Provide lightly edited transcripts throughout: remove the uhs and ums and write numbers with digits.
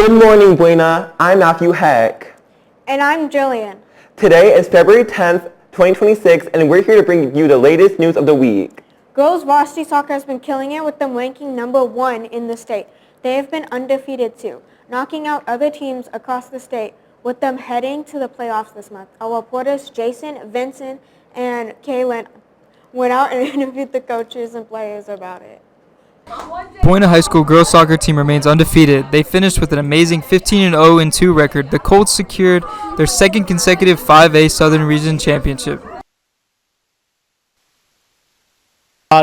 Good morning, Buena. I'm Matthew Heck. And I'm Jillian. Today is February 10th, 2026, and we're here to bring you the latest news of the week. Girls varsity soccer has been killing it with them ranking #1 in the state. They have been undefeated too, knocking out other teams across the state with them heading to the playoffs this month. Our reporters Jason, Vincent, and Kaylin went out and interviewed the coaches and players about it. Buena High School girls soccer team remains undefeated. They finished with an amazing 15-0-2 record. The Colts secured their second consecutive 5A Southern Region Championship.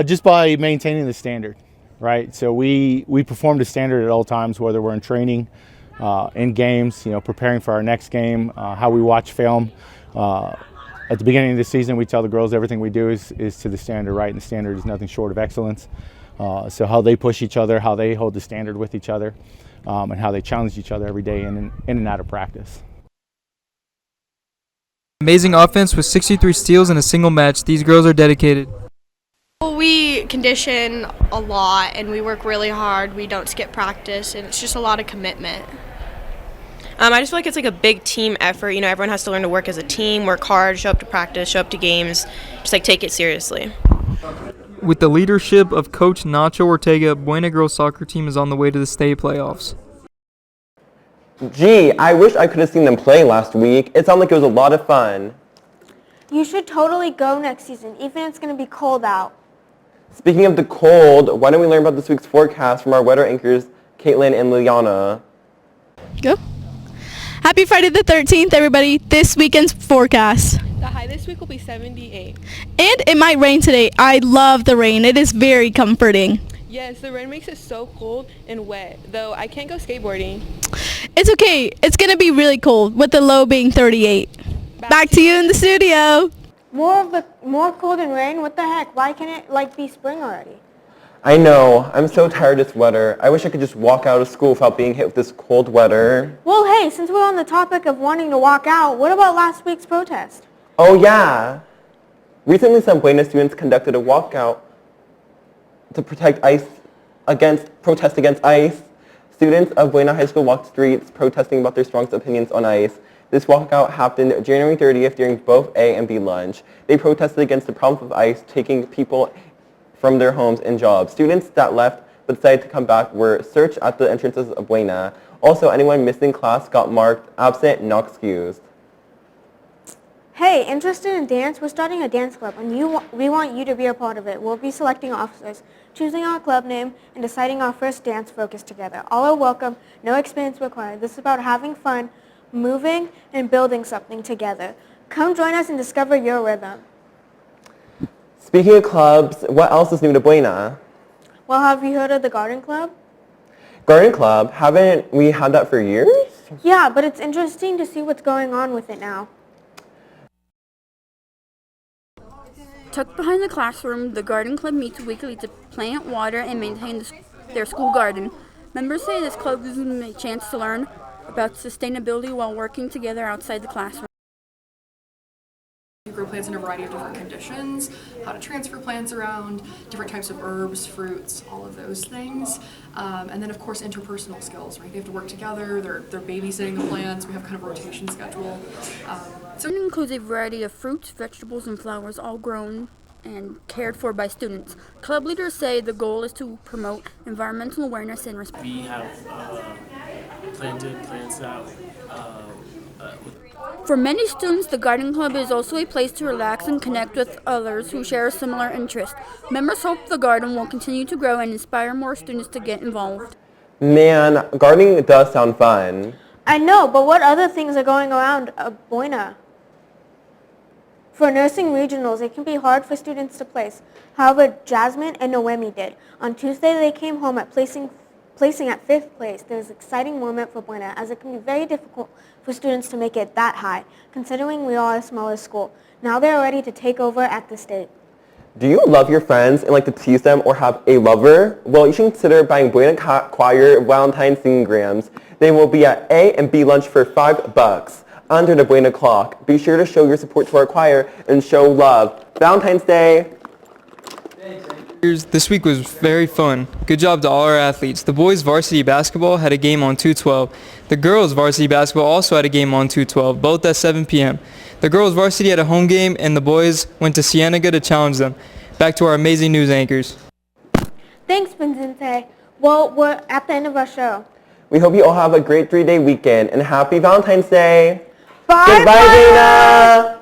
Just by maintaining the standard, right? So we perform to standard at all times, whether we're in training, in games, preparing for our next game, how we watch film. At the beginning of the season, we tell the girls everything we do is to the standard, right? And the standard is nothing short of excellence. So how they push each other, how they hold the standard with each other, and how they challenge each other every day in and out of practice. Amazing offense with 63 steals in a single match. These girls are dedicated. We condition a lot and we work really hard. We don't skip practice, and it's just a lot of commitment. I just feel like it's like a big team effort. Everyone has to learn to work as a team, work hard, show up to practice, show up to games, just take it seriously. With the leadership of Coach Nacho Ortega, Buena girls soccer team is on the way to the state playoffs. Gee, I wish I could have seen them play last week. It sounded like it was a lot of fun. You should totally go next season, even if it's going to be cold out. Speaking of the cold, why don't we learn about this week's forecast from our weather anchors, Caitlin and Liliana? Go. Happy Friday the 13th, everybody. This weekend's forecast. The high this week will be 78. And it might rain today. I love the rain. It is very comforting. Yes, the rain makes it so cold and wet, though I can't go skateboarding. It's okay. It's going to be really cold, with the low being 38. Back to you in the studio. More cold and rain? What the heck? Why can't it be spring already? I know. I'm so tired of this weather. I wish I could just walk out of school without being hit with this cold weather. Well, hey, since we're on the topic of wanting to walk out, what about last week's protest? Oh, yeah. Recently, some Buena students conducted a walkout to protest against ICE. Students of Buena High School walked streets protesting about their strong opinions on ICE. This walkout happened January 30th during both A and B lunch. They protested against the problem of ICE taking people from their homes and jobs. Students that left but decided to come back were searched at the entrances of Buena. Also, anyone missing class got marked absent, not excused. Hey, interested in dance? We're starting a dance club, and we want you to be a part of it. We'll be selecting officers, choosing our club name, and deciding our first dance focus together. All are welcome, no experience required. This is about having fun, moving, and building something together. Come join us and discover your rhythm. Speaking of clubs, what else is new to Buena? Well, have you heard of the Garden Club? Garden Club? Haven't we had that for years? Yeah, but it's interesting to see what's going on with it now. Tucked behind the classroom, the Garden Club meets weekly to plant, water, and maintain their school garden. Members say this club gives them a chance to learn about sustainability while working together outside the classroom. You grow plants in a variety of different conditions, how to transfer plants around, different types of herbs, fruits, all of those things. And then of course interpersonal skills, right? They have to work together, they're babysitting the plants, we have kind of a rotation schedule. So it includes a variety of fruits, vegetables, and flowers, all grown and cared for by students. Club leaders say the goal is to promote environmental awareness and respect. We have planted plants that For many students, the Garden Club is also a place to relax and connect with others who share similar interests. Members hope the garden will continue to grow and inspire more students to get involved. Man, gardening does sound fun. I know, but what other things are going around Buena? For nursing regionals, it can be hard for students to place. However, Jasmine and Noemi did. On Tuesday, they came home at placing at 5th place. There's an exciting moment for Buena, as it can be very difficult for students to make it that high, considering we are a smaller school. Now they're ready to take over at the state. Do you love your friends and like to tease them or have a lover? Well, you should consider buying Buena Choir Valentine's singing grams. They will be at A and B lunch for $5 under the Buena clock. Be sure to show your support to our choir and show love. Valentine's Day! Thanks. This week was very fun. Good job to all our athletes. The boys varsity basketball had a game on 2/12. The girls varsity basketball also had a game on 2/12, both at 7 p.m. The girls varsity had a home game and the boys went to Cienega to challenge them. Back to our amazing news anchors. Thanks, Vincente. Well, we're at the end of our show. We hope you all have a great 3-day weekend and happy Valentine's Day. Bye, Goodbye, Dana.